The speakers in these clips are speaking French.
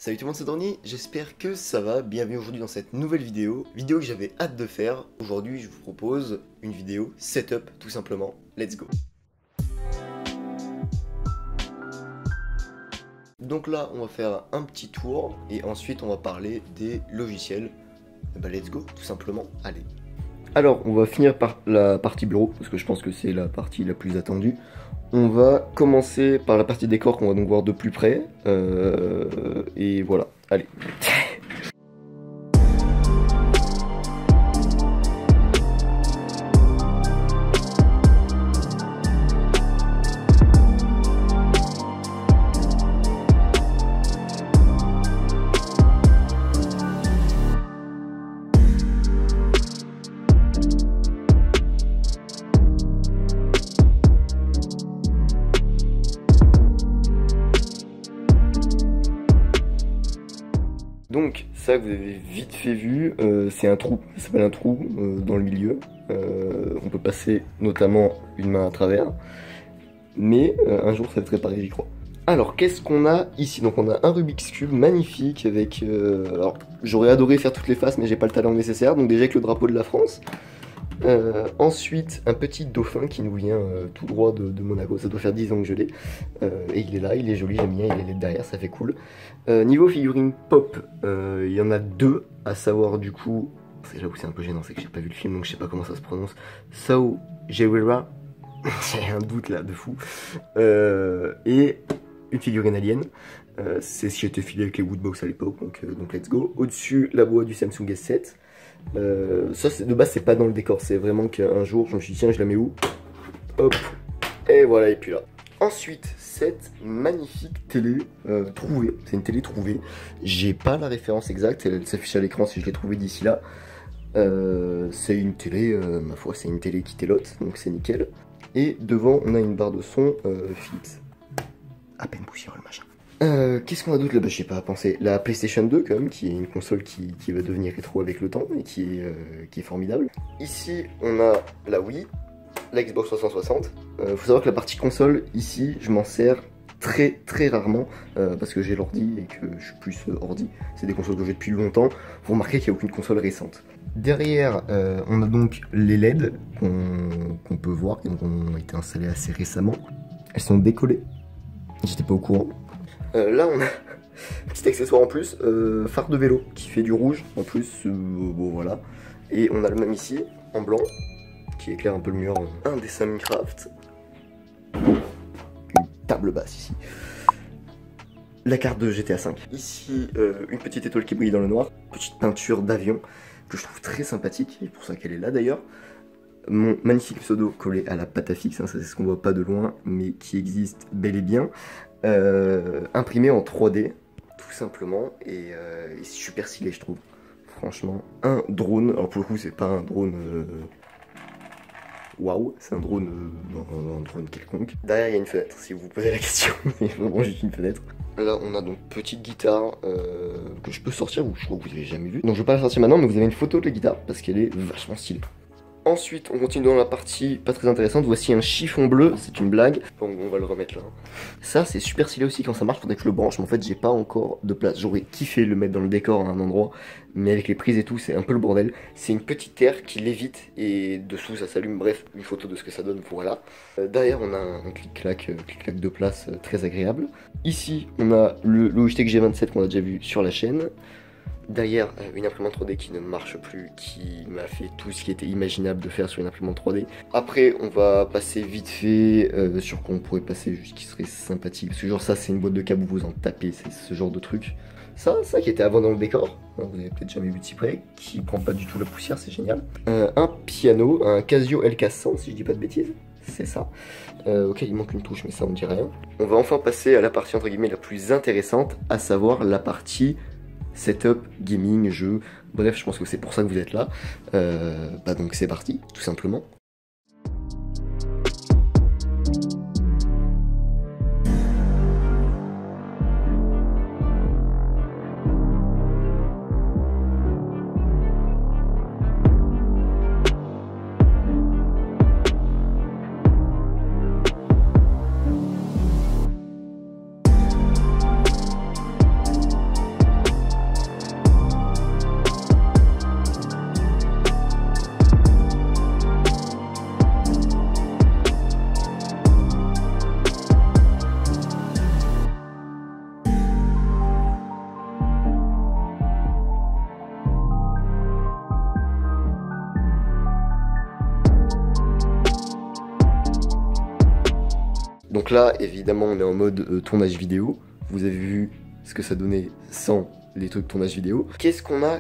Salut tout le monde, c'est Dorny, j'espère que ça va. Bienvenue aujourd'hui dans cette nouvelle vidéo que j'avais hâte de faire. Aujourd'hui je vous propose une vidéo setup tout simplement. Let's go. Donc là on va faire un petit tour et ensuite on va parler des logiciels. Bah let's go tout simplement, allez. Alors on va finir par la partie bureau parce que je pense que c'est la partie la plus attendue. On va commencer par la partie décor qu'on va donc voir de plus près. Et voilà, allez. Donc ça que vous avez vite fait vu, c'est un trou, ça s'appelle un trou dans le milieu. On peut passer notamment une main à travers, mais un jour ça va être réparé, j'y crois. Alors qu'est-ce qu'on a ici? Donc on a un Rubik's Cube magnifique avec... alors j'aurais adoré faire toutes les faces mais j'ai pas le talent nécessaire, donc déjà avec le drapeau de la France. Ensuite un petit dauphin qui nous vient tout droit de Monaco, ça doit faire 10 ans que je l'ai, et il est là, il est joli, j'aime bien, il est LED derrière, ça fait cool. Niveau figurine pop, il y en a deux, à savoir du coup, c'est là où c'est un peu gênant, c'est que j'ai pas vu le film donc je sais pas comment ça se prononce, Sao Gerrera, j'ai un doute là de fou, et une figurine alien. C'est ce qui était filé avec les Woodbox à l'époque, donc let's go. Au-dessus la boîte du Samsung S7. Ça de base c'est pas dans le décor, c'est vraiment qu'un jour je me suis dit tiens je la mets où, hop, et voilà, et puis là. Ensuite cette magnifique télé trouvée, c'est une télé trouvée, j'ai pas la référence exacte, elle s'affiche à l'écran si je l'ai trouvée d'ici là. C'est une télé, ma foi c'est une télé qui télote, donc c'est nickel. Et devant on a une barre de son Philips, à peine poussière le machin. Qu'est-ce qu'on a d'autre là-bas? Je sais pas à penser. La PlayStation 2 quand même, qui est une console qui va devenir rétro avec le temps et qui est formidable. Ici on a la Wii, la Xbox 360. Faut savoir que la partie console ici je m'en sers très rarement parce que j'ai l'ordi et que je suis plus ordi. C'est des consoles que j'ai depuis longtemps. Vous remarquez qu'il n'y a aucune console récente. Derrière on a donc les LED qu'on peut voir, qui ont été installées assez récemment. Elles sont décollées. J'étais pas au courant. Là on a un petit accessoire en plus, phare de vélo qui fait du rouge en plus, bon voilà. Et on a le même ici, en blanc, qui éclaire un peu le mur, un dessin Minecraft. Une table basse ici. La carte de GTA V. Ici, une petite étoile qui brille dans le noir, petite peinture d'avion que je trouve très sympathique, et pour ça qu'elle est là d'ailleurs. Mon magnifique pseudo collé à la pâte à fixe, hein, ça c'est ce qu'on voit pas de loin, mais qui existe bel et bien. Imprimé en 3D tout simplement et super stylé je trouve, franchement. Un drone, alors pour le coup c'est pas un drone waouh, c'est un drone un drone quelconque. Derrière il y a une fenêtre si vous vous posez la question, mais vraiment juste une fenêtre. Là on a donc petite guitare que je peux sortir, ou je crois que vous avez jamais vu, donc je vais pas la sortir maintenant, mais vous avez une photo de la guitare parce qu'elle est vachement stylée. Ensuite, on continue dans la partie pas très intéressante. Voici un chiffon bleu, c'est une blague. Bon, on va le remettre là. Ça, c'est super stylé aussi quand ça marche, faudrait que je le branche. Mais en fait, j'ai pas encore de place. J'aurais kiffé le mettre dans le décor à un endroit, mais avec les prises et tout, c'est un peu le bordel. C'est une petite terre qui lévite et dessous ça s'allume. Bref, une photo de ce que ça donne, voilà. Derrière, on a un clic-clac de place très agréable. Ici, on a le Logitech G27 qu'on a déjà vu sur la chaîne. Derrière, une imprimante 3D qui ne marche plus, qui m'a fait tout ce qui était imaginable de faire sur une imprimante 3D. Après, on va passer vite fait sur quoi on pourrait passer, juste qui serait sympathique. Parce que genre ça, c'est une boîte de câbles où vous en tapez, c'est ce genre de truc. Ça qui était avant dans le décor, vous avez peut-être jamais vu de si près, qui prend pas du tout la poussière, c'est génial. Un piano, un Casio LK100 si je dis pas de bêtises. C'est ça, auquel il manque une touche mais ça on dit rien. On va enfin passer à la partie entre guillemets la plus intéressante, à savoir la partie setup, gaming, jeu, bref je pense que c'est pour ça que vous êtes là. Bah donc c'est parti, tout simplement. Donc là, évidemment, on est en mode tournage vidéo. Vous avez vu ce que ça donnait sans les trucs tournage vidéo. Qu'est-ce qu'on a?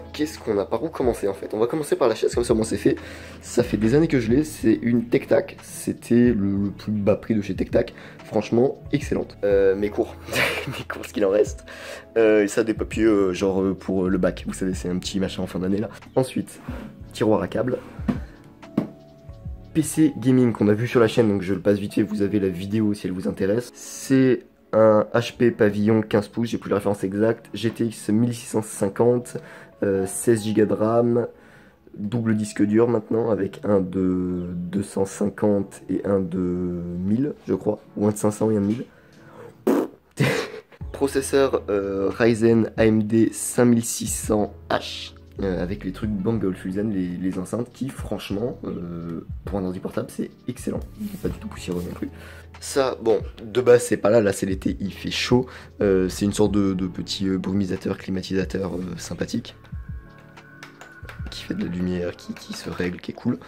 Par où commencer en fait? On va commencer par la chaise, comme ça moi c'est fait. Ça fait des années que je l'ai, c'est une Tech Tac. C'était le plus bas prix de chez Tech Tac. Franchement, excellente. Mes cours, ce qu'il en reste. Et ça, des papiers genre pour le bac. Vous savez, c'est un petit machin en fin d'année là. Ensuite, tiroir à câble. PC gaming qu'on a vu sur la chaîne, donc je le passe vite fait, vous avez la vidéo si elle vous intéresse. C'est un HP Pavillon 15 pouces, j'ai plus la référence exacte, GTX 1650, 16 Go de RAM, double disque dur maintenant, avec un de 250 et un de 1000 je crois, ou un de 500 et un de 1000. Processeur Ryzen AMD 5600H. Avec les trucs Bang Olufsen, les enceintes qui franchement pour un ordi portable c'est excellent, pas du tout poussiéreux non plus. Ça bon de base c'est pas là, là c'est l'été, il fait chaud, c'est une sorte de petit brumisateur, climatisateur sympathique qui fait de la lumière, qui se règle, qui est cool.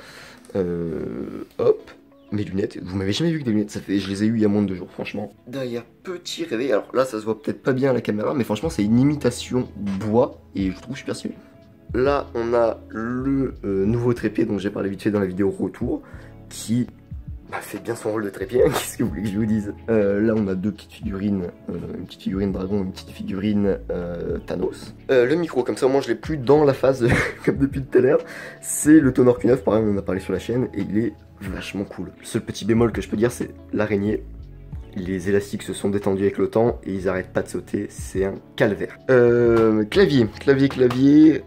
Hop, mes lunettes, vous m'avez jamais vu que des lunettes, ça fait, je les ai eu il y a moins de 2 jours franchement. Derrière petit réveil, alors là ça se voit peut-être pas bien à la caméra mais franchement c'est une imitation bois et je trouve super stylé. Là, on a le nouveau trépied dont j'ai parlé vite fait dans la vidéo retour, qui fait bien son rôle de trépied, hein, qu'est-ce que vous voulez que je vous dise. Là, on a deux petites figurines, une petite figurine dragon, une petite figurine Thanos. Le micro, comme ça, moi, je l'ai plus dans la phase, comme depuis tout à l'heure. C'est le Tonor Q9, pareil, on en a parlé sur la chaîne, et il est vachement cool. Le seul petit bémol que je peux dire, c'est l'araignée. Les élastiques se sont détendus avec le temps et ils arrêtent pas de sauter, c'est un calvaire. Clavier,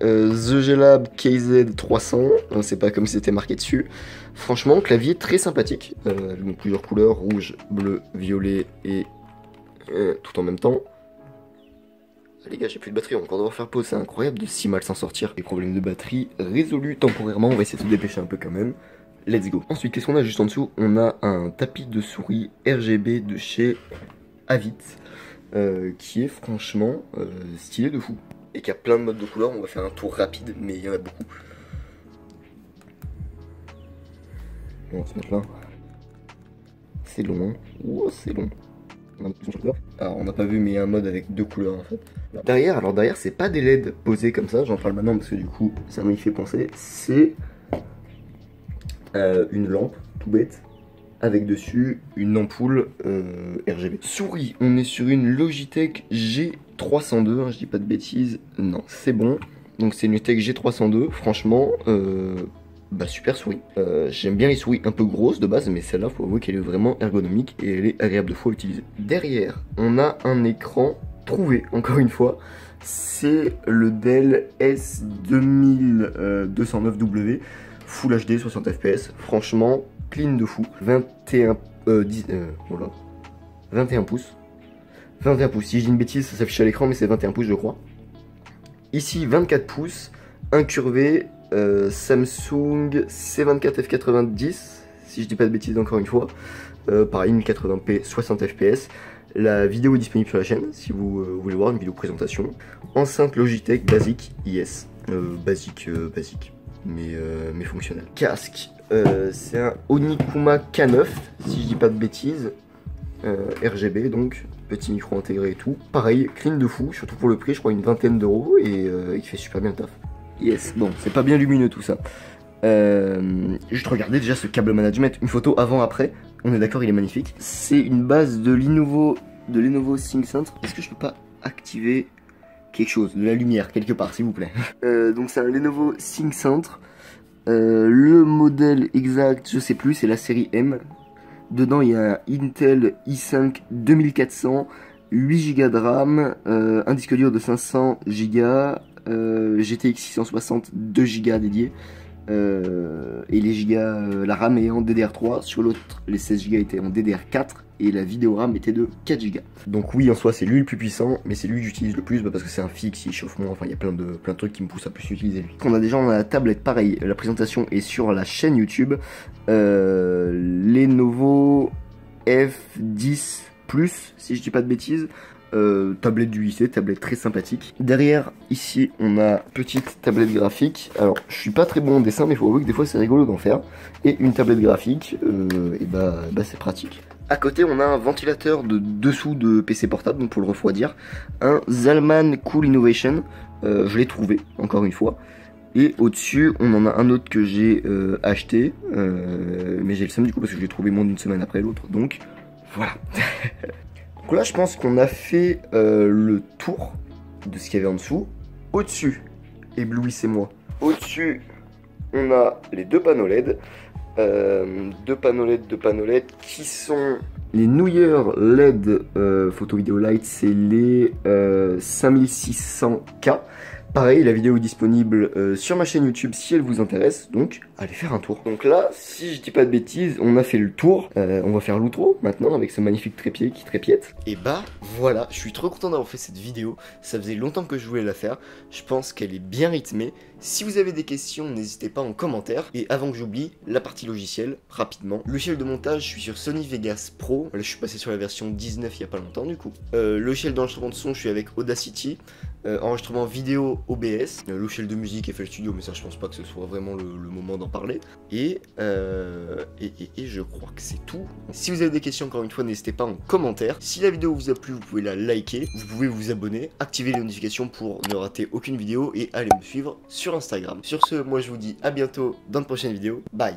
The G-Lab KZ300, c'est pas comme si c'était marqué dessus. Franchement, clavier très sympathique, donc plusieurs couleurs, rouge, bleu, violet et tout en même temps. Ah, les gars, j'ai plus de batterie, on va encore devoir faire pause, c'est incroyable de si mal s'en sortir. Les problèmes de batterie résolus temporairement, on va essayer de se dépêcher un peu quand même. Let's go. Ensuite, qu'est-ce qu'on a juste en dessous? On a un tapis de souris RGB de chez Avit, qui est franchement stylé de fou. Et qui a plein de modes de couleurs, on va faire un tour rapide, mais il y en a beaucoup. On va se mettre là. C'est long, hein. Oh, c'est long. Alors, on n'a pas vu, mais il y a un mode avec 2 couleurs en fait. Derrière, alors derrière, c'est pas des LED posés comme ça, j'en parle maintenant parce que du coup, ça m'y fait penser. C'est une lampe, tout bête, avec dessus une ampoule RGB. Souris, on est sur une Logitech G302, hein, je dis pas de bêtises, non, c'est bon. Donc c'est une Logitech G302, franchement, super souris. J'aime bien les souris un peu grosses de base, mais celle-là, faut avouer qu'elle est vraiment ergonomique et elle est agréable de fois à utiliser. Derrière, on a un écran trouvé, encore une fois. C'est le Dell S2209W. Full HD, 60 fps, franchement, clean de fou. 21 pouces. 21 pouces, si je dis une bêtise, ça s'affiche à l'écran, mais c'est 21 pouces, je crois. Ici, 24 pouces, incurvé, Samsung C24 F90, si je dis pas de bêtises encore une fois. Pareil, 1080p, 60 fps. La vidéo est disponible sur la chaîne, si vous voulez voir une vidéo présentation. Enceinte Logitech basique, yes. Basique. Mais fonctionnel. Casque, c'est un Onikuma K9, si je dis pas de bêtises. RGB donc, petit micro intégré et tout. Pareil, clean de fou, surtout pour le prix, je crois une vingtaine d'euros et il fait super bien le taf. Yes, bon, c'est pas bien lumineux tout ça. Juste regardez déjà ce câble management, une photo avant-après, on est d'accord, il est magnifique. C'est une base de Lenovo ThinkCentre. Est-ce que je peux pas activer quelque chose, de la lumière quelque part s'il vous plaît. Donc c'est un Lenovo ThinkCentre. Le modèle exact, je sais plus, c'est la série M. Dedans il y a un Intel i5 2400, 8 Go de RAM, un disque dur de 500 Go, GTX 660, 2 Go dédiés. Et les gigas, la RAM est en DDR3, sur l'autre les 16 Go étaient en DDR4 et la vidéo RAM était de 4 Go. Donc oui, en soi c'est lui le plus puissant, mais c'est lui que j'utilise le plus parce que c'est un fixe, il chauffe moins, enfin il y a plein de trucs qui me poussent à plus utiliser lui. On a déjà dans la tablette, pareil, la présentation est sur la chaîne YouTube. Lenovo F10 Plus, si je dis pas de bêtises. tablette du lycée, tablette très sympathique. Derrière, ici, on a petite tablette graphique. Alors, je suis pas très bon en dessin, mais il faut avouer que des fois, c'est rigolo d'en faire. Et une tablette graphique, et bah c'est pratique. À côté, on a un ventilateur de dessous de PC portable, donc pour le refroidir. Un Zalman Cool Innovation, je l'ai trouvé, encore une fois. Et au-dessus, on en a un autre que j'ai acheté, mais j'ai le seum du coup parce que je l'ai trouvé moins d'une semaine après l'autre. Donc voilà. Donc là, je pense qu'on a fait le tour de ce qu'il y avait en dessous. Au-dessus, éblouissez-moi. Au-dessus, on a les deux panneaux LED. Deux panneaux LED qui sont les Nouilleur LED photo vidéo light, c'est les 5600K. Pareil, la vidéo est disponible sur ma chaîne YouTube si elle vous intéresse, donc allez faire un tour. Donc là, si je dis pas de bêtises, on a fait le tour. On va faire l'outro maintenant avec ce magnifique trépied qui trépiète. Et bah voilà, je suis trop content d'avoir fait cette vidéo. Ça faisait longtemps que je voulais la faire. Je pense qu'elle est bien rythmée. Si vous avez des questions, n'hésitez pas en commentaire. Et avant que j'oublie, la partie logicielle, rapidement. Logiciel de montage, je suis sur Sony Vegas Pro. Là, je suis passé sur la version 19 il y a pas longtemps du coup. Logiciel d'enregistrement de son, je suis avec Audacity. Enregistrement vidéo OBS, logiciel de musique FL Studio, mais ça je pense pas que ce soit vraiment le moment d'en parler. Et je crois que c'est tout. Si vous avez des questions, encore une fois, n'hésitez pas en commentaire. Si la vidéo vous a plu, vous pouvez la liker, vous pouvez vous abonner, activer les notifications pour ne rater aucune vidéo et aller me suivre sur Instagram. Sur ce, moi je vous dis à bientôt dans de prochaines vidéos. Bye.